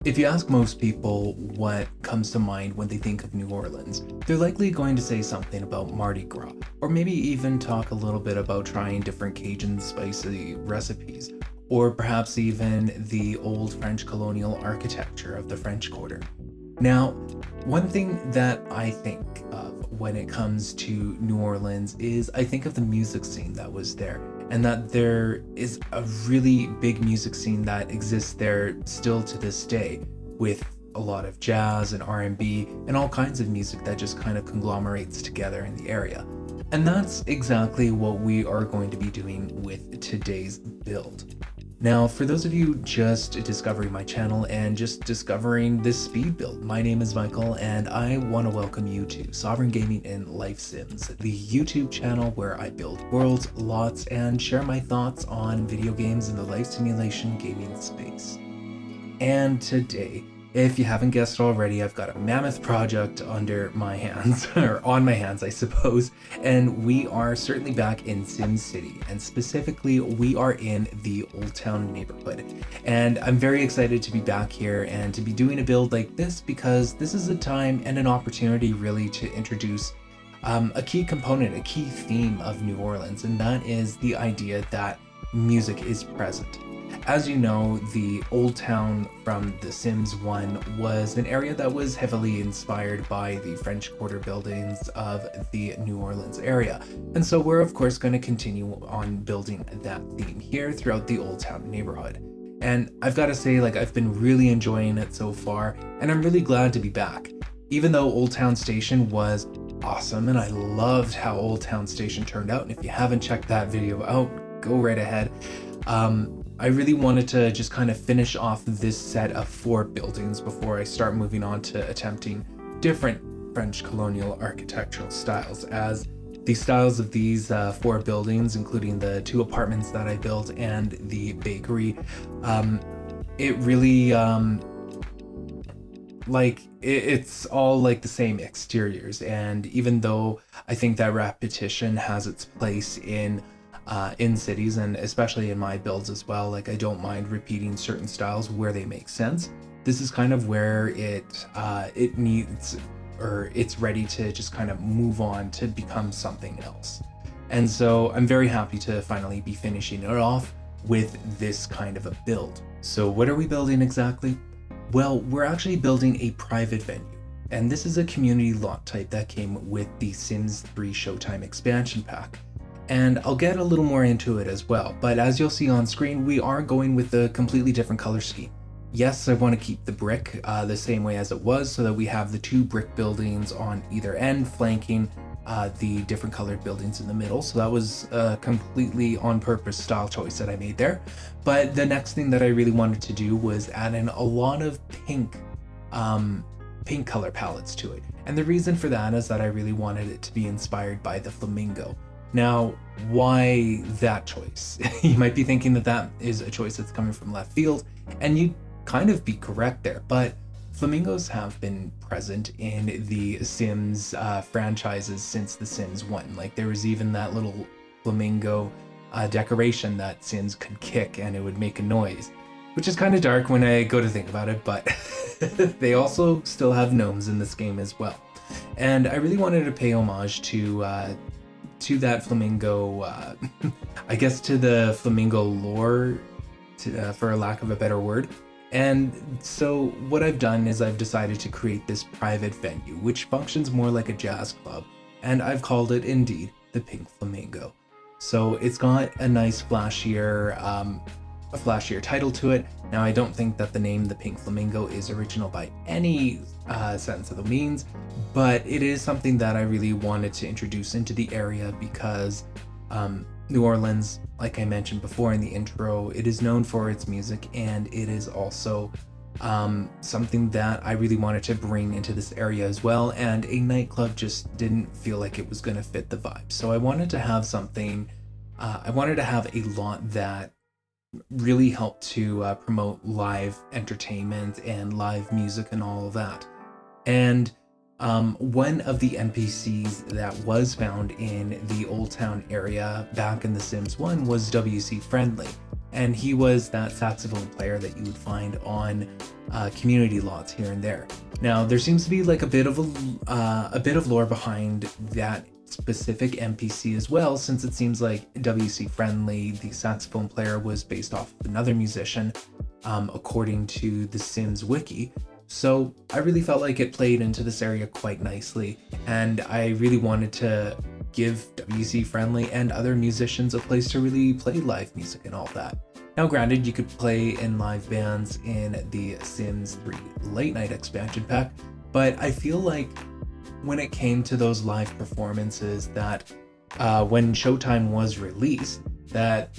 If you ask most people what comes to mind when they think of New Orleans, they're likely going to say something about Mardi Gras, or maybe even talk a little bit about trying different Cajun spicy recipes, or perhaps even the old French colonial architecture of the French Quarter. Now, one thing that I think of when it comes to New Orleans is I think of the music scene that was there, and that there is a really big music scene that exists there still to this day, with a lot of jazz and R&B and all kinds of music that just kind of conglomerates together in the area. And that's exactly what we are going to be doing with today's build. Now, for those of you just discovering my channel and just discovering this speed build, my name is Michael and I want to welcome you to Sovereign Gaming in Life Sims, the YouTube channel where I build worlds, lots, and share my thoughts on video games in the life simulation gaming space. And today, if you haven't guessed already, I've got a mammoth project under my hands, or on my hands, I suppose, and we are certainly back in Sim City, and specifically, we are in the Old Town neighborhood. And I'm very excited to be back here and to be doing a build like this because this is a time and an opportunity really to introduce a key component, a key theme of New Orleans, and that is the idea that music is present. As you know, the Old Town from The Sims 1 was an area that was heavily inspired by the French Quarter buildings of the New Orleans area. And so we're of course going to continue on building that theme here throughout the Old Town neighborhood. And I've got to say, I've been really enjoying it so far, and I'm really glad to be back. Even though Old Town Station was awesome, and I loved how Old Town Station turned out, and if you haven't checked that video out, go right ahead. I really wanted to just kind of finish off this set of 4 buildings before I start moving on to attempting different French colonial architectural styles, as the styles of these 4 buildings, including the 2 apartments that I built and the bakery, it really, it's all like the same exteriors. And even though I think that repetition has its place in cities, and especially in my builds as well, I don't mind repeating certain styles where they make sense. This is kind of where it needs, or it's ready to just kind of move on to become something else. And so I'm very happy to finally be finishing it off with this kind of a build. So what are we building exactly? Well, we're actually building a private venue. And this is a community lot type that came with the Sims 3 Showtime expansion pack. And I'll get a little more into it as well, but as you'll see on screen, we are going with a completely different color scheme. Yes, I want to keep the brick the same way as it was, so that we have the 2 brick buildings on either end flanking the different colored buildings in the middle. So that was a completely on purpose style choice that I made there. But the next thing that I really wanted to do was add in a lot of pink color palettes to it. And the reason for that is that I really wanted it to be inspired by the flamingo. Now, why that choice? You might be thinking that that is a choice that's coming from left field, and you'd kind of be correct there, but flamingos have been present in the Sims franchises since The Sims 1. There was even that little flamingo decoration that Sims could kick and it would make a noise, which is kind of dark when I go to think about it, but they also still have gnomes in this game as well. And I really wanted to pay homage to that flamingo, I guess to the flamingo lore, for a lack of a better word. And so what I've done is I've decided to create this private venue, which functions more like a jazz club, and I've called it indeed the Pink Flamingo. So it's got a nice flashier title to it. Now, I don't think that the name The Pink Flamingo is original by any sense of the means, but it is something that I really wanted to introduce into the area because New Orleans, like I mentioned before in the intro, it is known for its music, and it is also something that I really wanted to bring into this area as well, and a nightclub just didn't feel like it was going to fit the vibe. So I wanted to have something, I wanted to have a lot that really helped to promote live entertainment and live music and all of that. And one of the NPCs that was found in the Old Town area back in The Sims 1 was WC Friendly. and he was that saxophone player that you would find on community lots here and there. Now there seems to be like a bit of lore behind that specific NPC as well, since it seems like WC Friendly, the saxophone player, was based off of another musician, according to the Sims wiki. So I really felt like it played into this area quite nicely, and I really wanted to give WC Friendly and other musicians a place to really play live music and all that. Now granted, you could play in live bands in the Sims 3 Late Night expansion pack, but I feel like when it came to those live performances, that when Showtime was released, that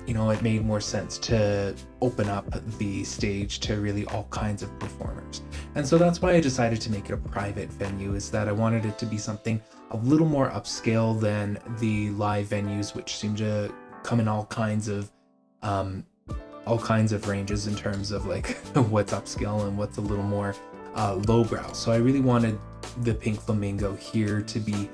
it made more sense to open up the stage to really all kinds of performers. And so that's why I decided to make it a private venue, is that I wanted it to be something a little more upscale than the live venues, which seem to come in all kinds of ranges in terms of like what's upscale and what's a little more lowbrow. So I really wanted the Pink Flamingo here to be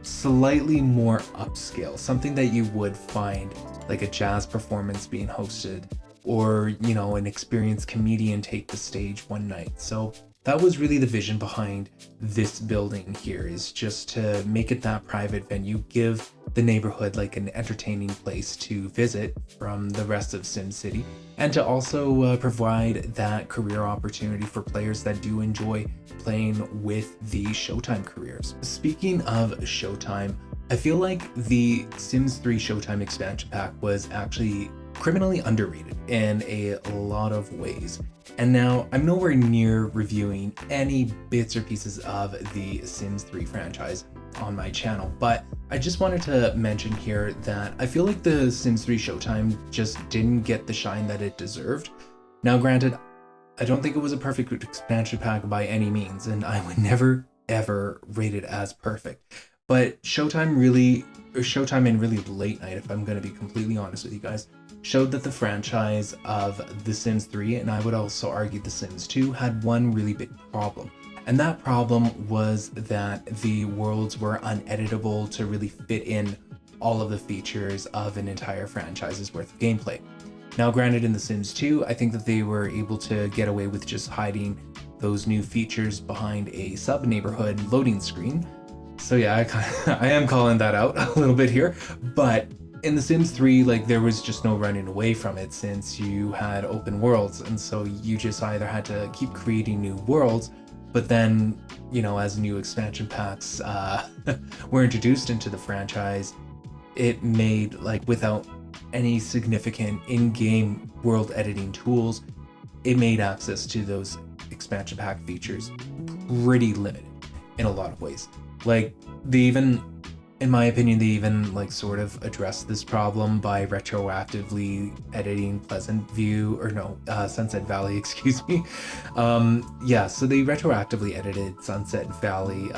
slightly more upscale, something that you would find like a jazz performance being hosted, or an experienced comedian take the stage one night. So that was really the vision behind this building here, is just to make it that private venue, give the neighborhood like an entertaining place to visit from the rest of SimCity, and to also provide that career opportunity for players that do enjoy playing with the Showtime careers. Speaking of Showtime, I feel like the Sims 3 Showtime expansion pack was actually criminally underrated in a lot of ways. And now I'm nowhere near reviewing any bits or pieces of the Sims 3 franchise on my channel, but I just wanted to mention here that I feel like the Sims 3 Showtime just didn't get the shine that it deserved. Now granted, I don't think it was a perfect expansion pack by any means, and I would never ever rate it as perfect. But Showtime and really Late Night, if I'm going to be completely honest with you guys, showed that the franchise of The Sims 3, and I would also argue The Sims 2, had one really big problem. And that problem was that the worlds were uneditable to really fit in all of the features of an entire franchise's worth of gameplay. Now granted, in The Sims 2, I think that they were able to get away with just hiding those new features behind a sub-neighborhood loading screen. So yeah, I am calling that out a little bit here, but in The Sims 3, like, there was just no running away from it, since you had open worlds, and so you just either had to keep creating new worlds, but then, as new expansion packs were introduced into the franchise, it made, like, without any significant in-game world editing tools, it made access to those expansion pack features pretty limited in a lot of ways. Like, in my opinion, they even like sort of addressed this problem by retroactively editing Sunset Valley, excuse me. So they retroactively edited Sunset Valley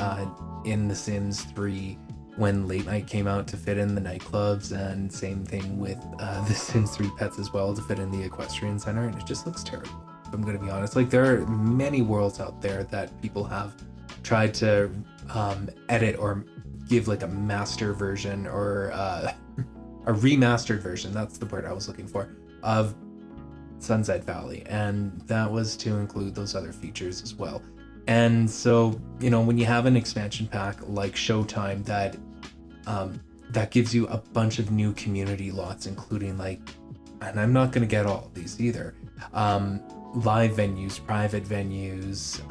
in The Sims 3 when Late Night came out to fit in the nightclubs, and same thing with The Sims 3 Pets as well to fit in the equestrian center, and it just looks terrible, if I'm gonna be honest. Like, there are many worlds out there that people have tried to edit or give like a master version or a remastered version, that's the word I was looking for, of Sunset Valley, and that was to include those other features as well. And so, when you have an expansion pack like Showtime that gives you a bunch of new community lots, including like, and I'm not going to get all of these either, live venues, private venues,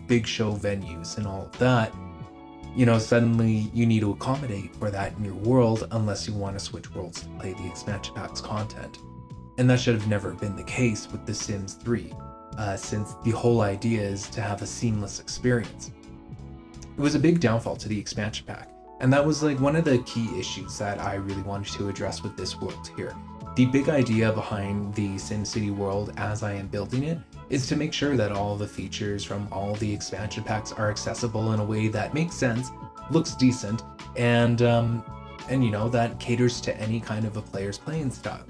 big show venues, and all of that, suddenly you need to accommodate for that in your world, unless you want to switch worlds to play the expansion pack's content. And that should have never been the case with The Sims 3, since the whole idea is to have a seamless experience. It was a big downfall to the expansion pack, and that was like one of the key issues that I really wanted to address with this world here. The big idea behind the SimCity world as I am building it is to make sure that all the features from all the expansion packs are accessible in a way that makes sense, looks decent, and that caters to any kind of a player's playing style.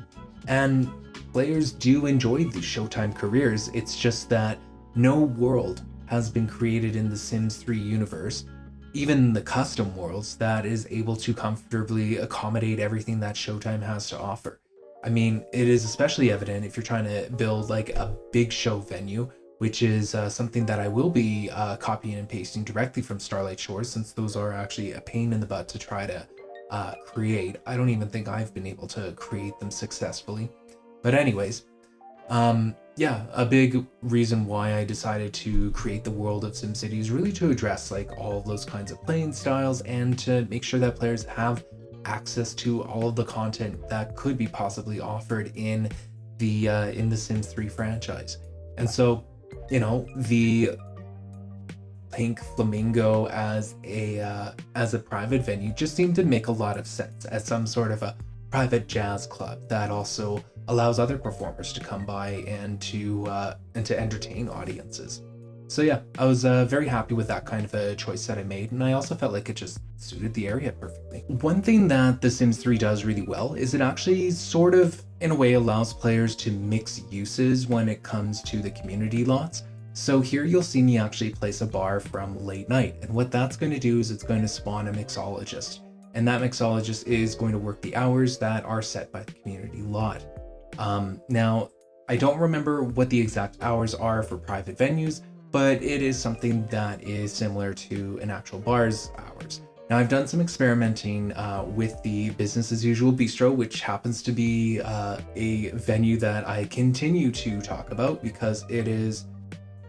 And players do enjoy the Showtime careers, it's just that no world has been created in the Sims 3 universe, even the custom worlds, that is able to comfortably accommodate everything that Showtime has to offer. I mean, it is especially evident if you're trying to build like a big show venue, which is something that I will be copying and pasting directly from Starlight Shores, since those are actually a pain in the butt to try to create. I don't even think I've been able to create them successfully. But anyways, yeah, a big reason why I decided to create the world of SimCity is really to address like all of those kinds of playing styles and to make sure that players have access to all of the content that could be possibly offered in the Sims 3 franchise. And so, you know, the Pink Flamingo as a private venue just seemed to make a lot of sense as some sort of a private jazz club that also allows other performers to come by and to entertain audiences. So yeah, I was very happy with that kind of a choice that I made, and I also felt like it just suited the area perfectly. One thing that The Sims 3 does really well is it actually sort of, in a way, allows players to mix uses when it comes to the community lots. So here you'll see me actually place a bar from late night, and what that's going to do is it's going to spawn a mixologist, and that mixologist is going to work the hours that are set by the community lot. Now, I don't remember what the exact hours are for private venues, but it is something that is similar to an actual bar's hours. Now, I've done some experimenting with the business as usual bistro, which happens to be a venue that I continue to talk about because it is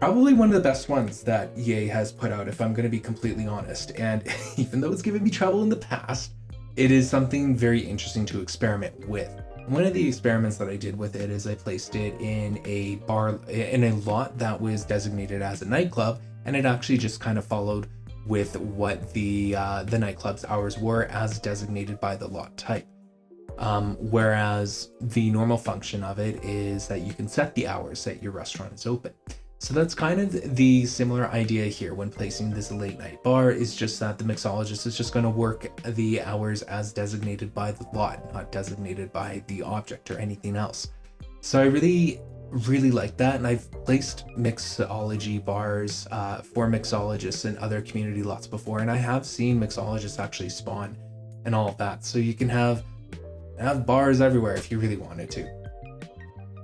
probably one of the best ones that EA has put out, if I'm going to be completely honest. And even though it's given me trouble in the past, it is something very interesting to experiment with. One of the experiments that I did with it is I placed it in a bar, in a lot that was designated as a nightclub, and it actually just kind of followed with what the nightclub's hours were as designated by the lot type. Whereas the normal function of it is that you can set the hours that your restaurant is open. So that's kind of the similar idea here when placing this late night bar, is just that the mixologist is just going to work the hours as designated by the lot, not designated by the object or anything else. So I really like that, and I've placed mixology bars for mixologists in other community lots before, and I have seen mixologists actually spawn and all of that. So you can have bars everywhere if you really wanted to.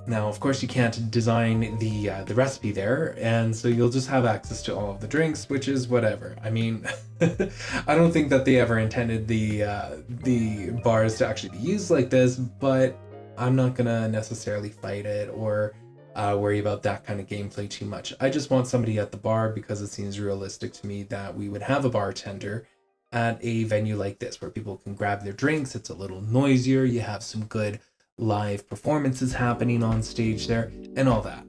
Now, of course, you can't design the recipe there, and so you'll just have access to all of the drinks, which is whatever. I mean, I don't think that they ever intended the bars to actually be used like this, but I'm not gonna necessarily fight it or worry about that kind of gameplay too much. I just want somebody at the bar because it seems realistic to me that we would have a bartender at a venue like this where people can grab their drinks. It's a little noisier. You have some good live performances happening on stage there and all that.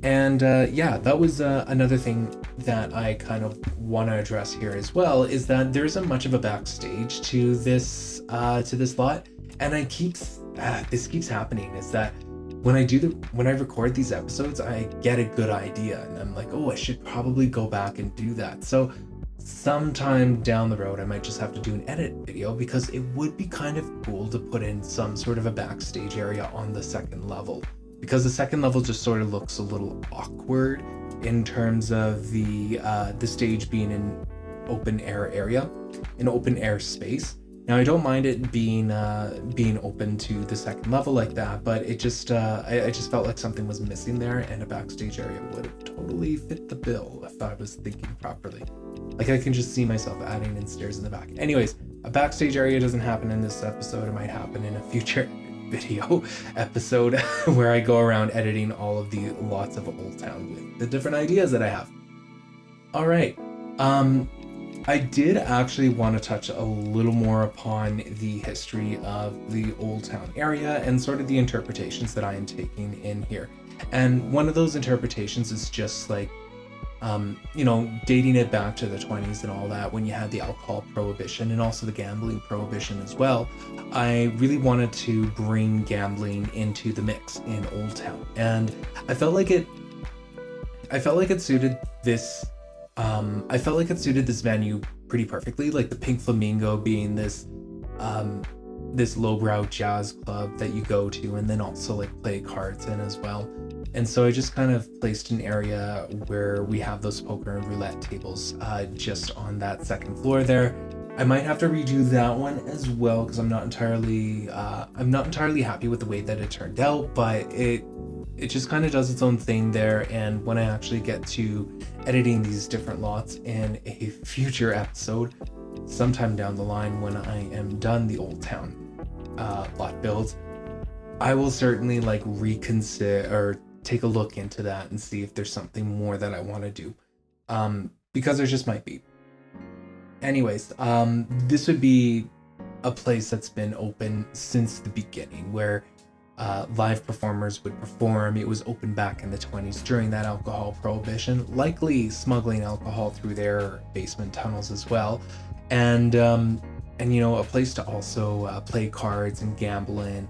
And yeah, that was another thing that I kind of want to address here as well, is that there isn't much of a backstage to this lot, and this keeps happening, is that when I record these episodes, I get a good idea and I'm like, oh, I should probably go back and do that. So sometime down the road, I might just have to do an edit video, because it would be kind of cool to put in some sort of a backstage area on the second level, because the second level just sort of looks a little awkward in terms of the stage being an open air space. Now, I don't mind it being open to the second level like that, but it just I just felt like something was missing there, and a backstage area would have totally fit the bill if I was thinking properly. Like, I can just see myself adding in stairs in the back. Anyways, a backstage area doesn't happen in this episode. It might happen in a future video episode where I go around editing all of the lots of Old Town with the different ideas that I have. All right. I did actually want to touch a little more upon the history of the Old Town area and sort of the interpretations that I am taking in here. And one of those interpretations is just like, dating it back to the 20s and all that, when you had the alcohol prohibition and also the gambling prohibition as well. I really wanted to bring gambling into the mix in Old Town, and I felt like it suited this. I felt like it suited this venue pretty perfectly, like the Pink Flamingo being this lowbrow jazz club that you go to and then also like play cards in as well. And so I just kind of placed an area where we have those poker and roulette tables just on that second floor there. I might have to redo that one as well because I'm not entirely happy with the way that it turned out, but it just kind of does its own thing there. And when I actually get to editing these different lots in a future episode, sometime down the line when I am done the Old Town lot builds, I will certainly like reconsider or take a look into that and see if there's something more that I want to do, because there just might be. Anyways, this would be a place that's been open since the beginning, where live performers would perform. It was open back in the 20s during that alcohol prohibition, likely smuggling alcohol through their basement tunnels as well, and you know, a place to also play cards and gamble in.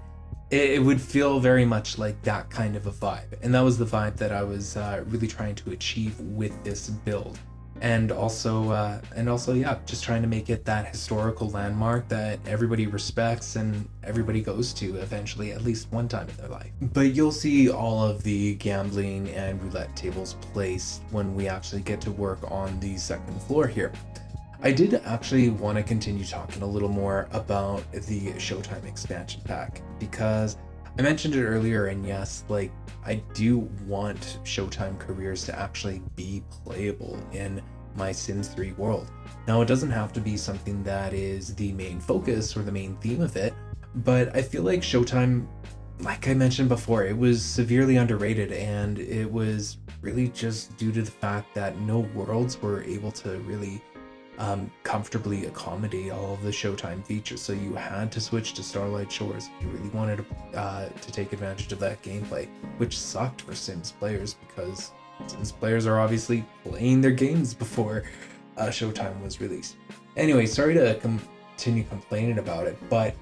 It would feel very much like that kind of a vibe, and that was the vibe that I was really trying to achieve with this build. And also, yeah, just trying to make it that historical landmark that everybody respects and everybody goes to eventually, at least one time in their life. But you'll see all of the gambling and roulette tables placed when we actually get to work on the second floor here. I did actually want to continue talking a little more about the Showtime expansion pack, because I mentioned it earlier, and yes, like, I do want Showtime careers to actually be playable in my Sims 3 world. Now, it doesn't have to be something that is the main focus or the main theme of it, but I feel like Showtime, like I mentioned before, it was severely underrated, and it was really just due to the fact that no worlds were able to really comfortably accommodate all of the Showtime features, so you had to switch to Starlight Shores if you really wanted to take advantage of that gameplay, which sucked for Sims players because Sims players are obviously playing their games before Showtime was released. Anyway, sorry to continue complaining about it, but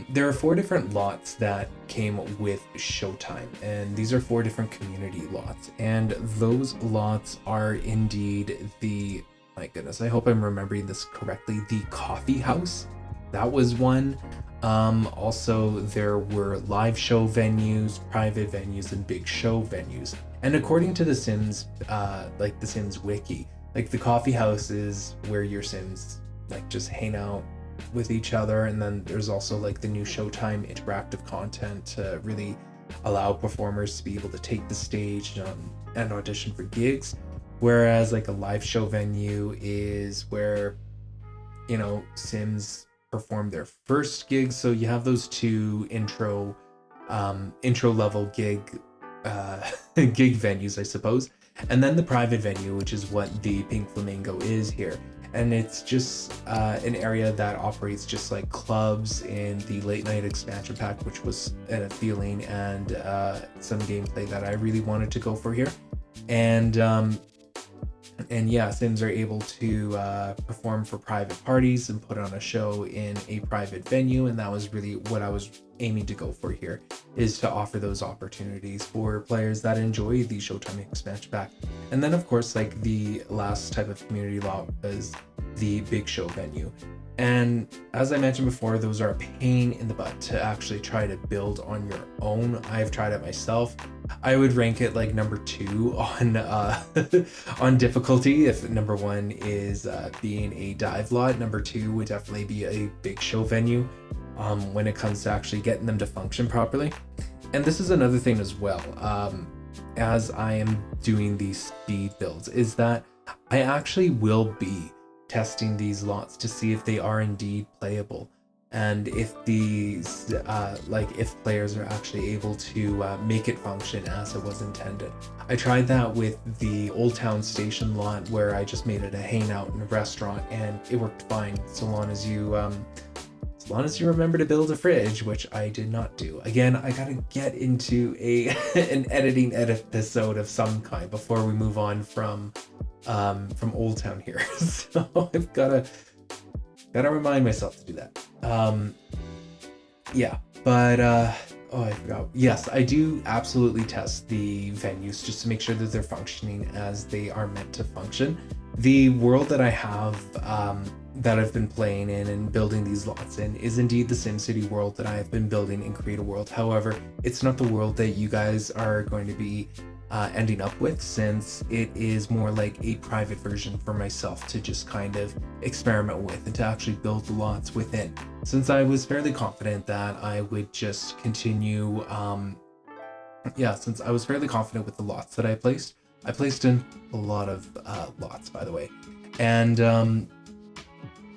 there are 4 different lots that came with Showtime, and these are 4 different community lots, and those lots are indeed the, my goodness, I hope I'm remembering this correctly, the coffee house. That was one. Also, there were live show venues, private venues, and big show venues. And according to the Sims, like the Sims wiki, like the coffee house is where your Sims like just hang out with each other, and then there's also like the new Showtime interactive content to really allow performers to be able to take the stage and audition for gigs. Whereas like a live show venue is where, you know, Sims perform their first gigs. So you have those 2 intro level gig venues, I suppose. And then the private venue, which is what the Pink Flamingo is here. And it's just an area that operates just like clubs in the late night expansion pack, which was a feeling and some gameplay that I really wanted to go for here. And yeah, Sims are able to perform for private parties and put on a show in a private venue, and that was really what I was aiming to go for here, is to offer those opportunities for players that enjoy the Showtime expansion pack. And then of course, like the last type of community lot was the big show venue. And as I mentioned before, those are a pain in the butt to actually try to build on your own. I've tried it myself. I would rank it like number 2 on on difficulty. If number 1 is being a dive lot, number 2 would definitely be a big show venue when it comes to actually getting them to function properly. And this is another thing as well, as I am doing these speed builds, is that I actually will be testing these lots to see if they are indeed playable, and if these if players are actually able to make it function as it was intended. I tried that with the Old Town Station lot, where I just made it a hangout and a restaurant, and it worked fine so long as you remember to build a fridge, which I did not do. Again, I gotta get into an editing episode of some kind before we move on from Old Town here. So I've gotta remind myself to do that. Yeah, but oh, I forgot. Yes, I do absolutely test the venues just to make sure that they're functioning as they are meant to function. The world that I have that I've been playing in and building these lots in is indeed the SimCity world that I have been building in Create a World. However, it's not the world that you guys are going to be ending up with, since it is more like a private version for myself to just kind of experiment with and to actually build the lots within, since I was fairly confident that I would just continue since I was fairly confident with the lots that I placed in a lot of lots, by the way. And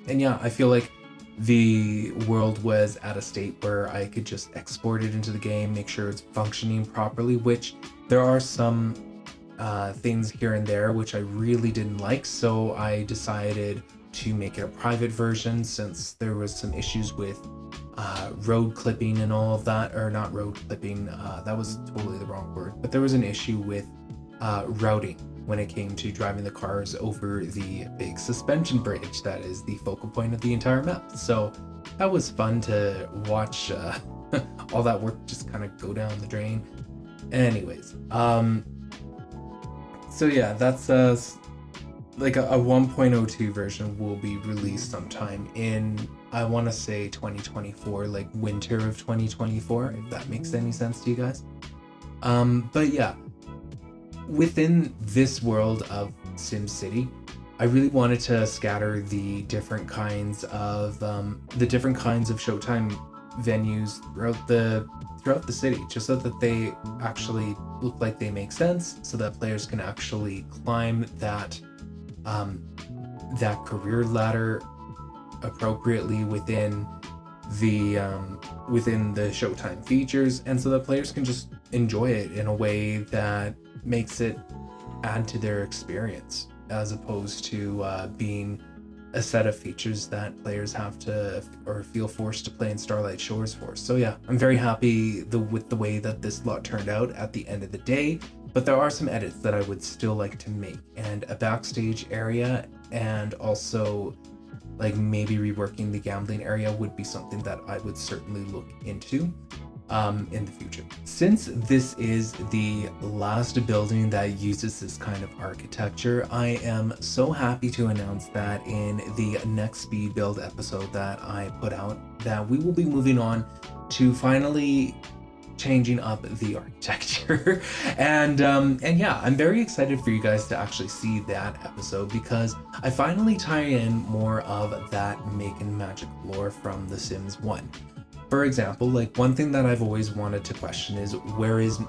yeah, I feel like the world was at a state where I could just export it into the game, make sure it's functioning properly, which there are some things here and there which I really didn't like, so I decided to make it a private version, since there was some issues with road clipping and all of that, or not road clipping, that was totally the wrong word, but there was an issue with routing when it came to driving the cars over the big suspension bridge that is the focal point of the entire map. So that was fun to watch all that work just kind of go down the drain. Anyways, so yeah, that's like a 1.02 version will be released sometime in, I want to say 2024, like winter of 2024, if that makes any sense to you guys. But yeah, within this world of SimCity, I really wanted to scatter the different kinds of Showtime venues throughout the city, just so that they actually look like they make sense, so that players can actually climb that career ladder appropriately within the Showtime features, and so that players can just enjoy it in a way that makes it add to their experience, as opposed to being a set of features that players have to or feel forced to play in Starlight Shores for. So yeah, I'm very happy with the way that this lot turned out at the end of the day, but there are some edits that I would still like to make, and a backstage area, and also like maybe reworking the gambling area would be something that I would certainly look into in the future. Since this is the last building that uses this kind of architecture, I am so happy to announce that in the next speed build episode that I put out, that we will be moving on to finally changing up the architecture. and yeah, I'm very excited for you guys to actually see that episode, because I finally tie in more of that Making Magic lore from The Sims 1. For example, like one thing that I've always wanted to question is where is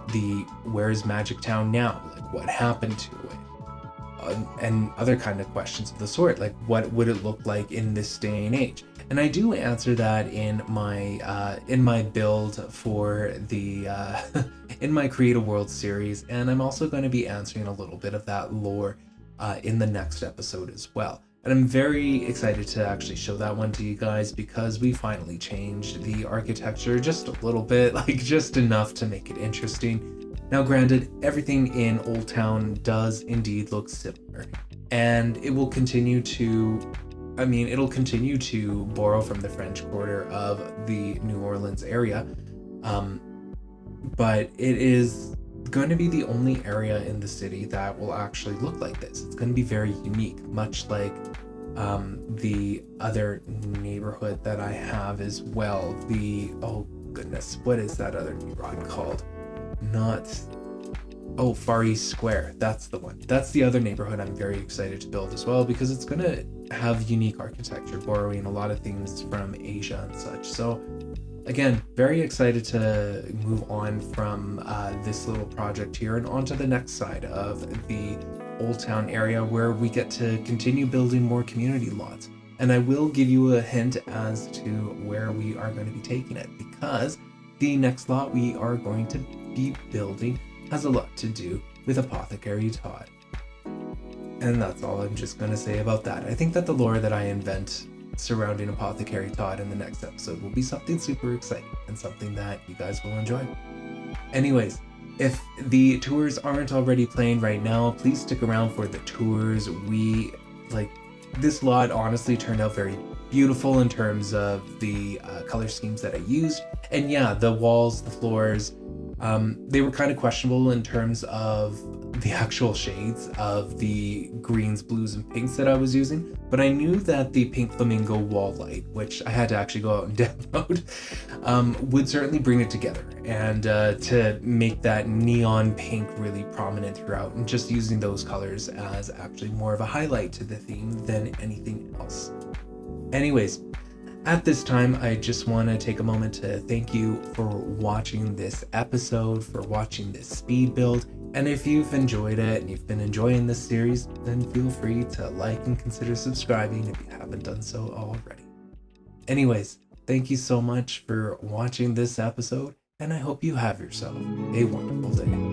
Magic Town now? Like what happened to it? And other kind of questions of the sort, like what would it look like in this day and age? And I do answer that in my build for the in my Create a World series, and I'm also going to be answering a little bit of that lore in the next episode as well. And I'm very excited to actually show that one to you guys, because we finally changed the architecture just a little bit, like just enough to make it interesting. Now granted, everything in Old Town does indeed look similar, and it will continue to borrow from the French Quarter of the New Orleans area, but it is going to be the only area in the city that will actually look like this. It's going to be very unique, much like the other neighborhood that I have as well. Oh goodness, what is that other neighborhood called? Far East Square. That's the one. That's the other neighborhood I'm very excited to build as well, because it's going to have unique architecture, borrowing a lot of things from Asia and such. So again, very excited to move on from this little project here and onto the next side of the Old Town area, where we get to continue building more community lots. And I will give you a hint as to where we are going to be taking it, because the next lot we are going to be building has a lot to do with Apothecary Todd. And that's all I'm just going to say about that. I think that the lore that I invent surrounding Apothecary Todd in the next episode will be something super exciting and something that you guys will enjoy. Anyways, if the tours aren't already playing right now, please stick around for the tours. This lot honestly turned out very beautiful in terms of the color schemes that I used. And yeah, the walls, the floors, they were kind of questionable in terms of the actual shades of the greens, blues, and pinks that I was using, but I knew that the Pink Flamingo wall light, which I had to actually go out and download, would certainly bring it together, and to make that neon pink really prominent throughout, and just using those colors as actually more of a highlight to the theme than anything else. Anyways, at this time, I just want to take a moment to thank you for watching this episode, for watching this speed build. And if you've enjoyed it and you've been enjoying this series, then feel free to like and consider subscribing if you haven't done so already. Anyways, thank you so much for watching this episode, and I hope you have yourself a wonderful day.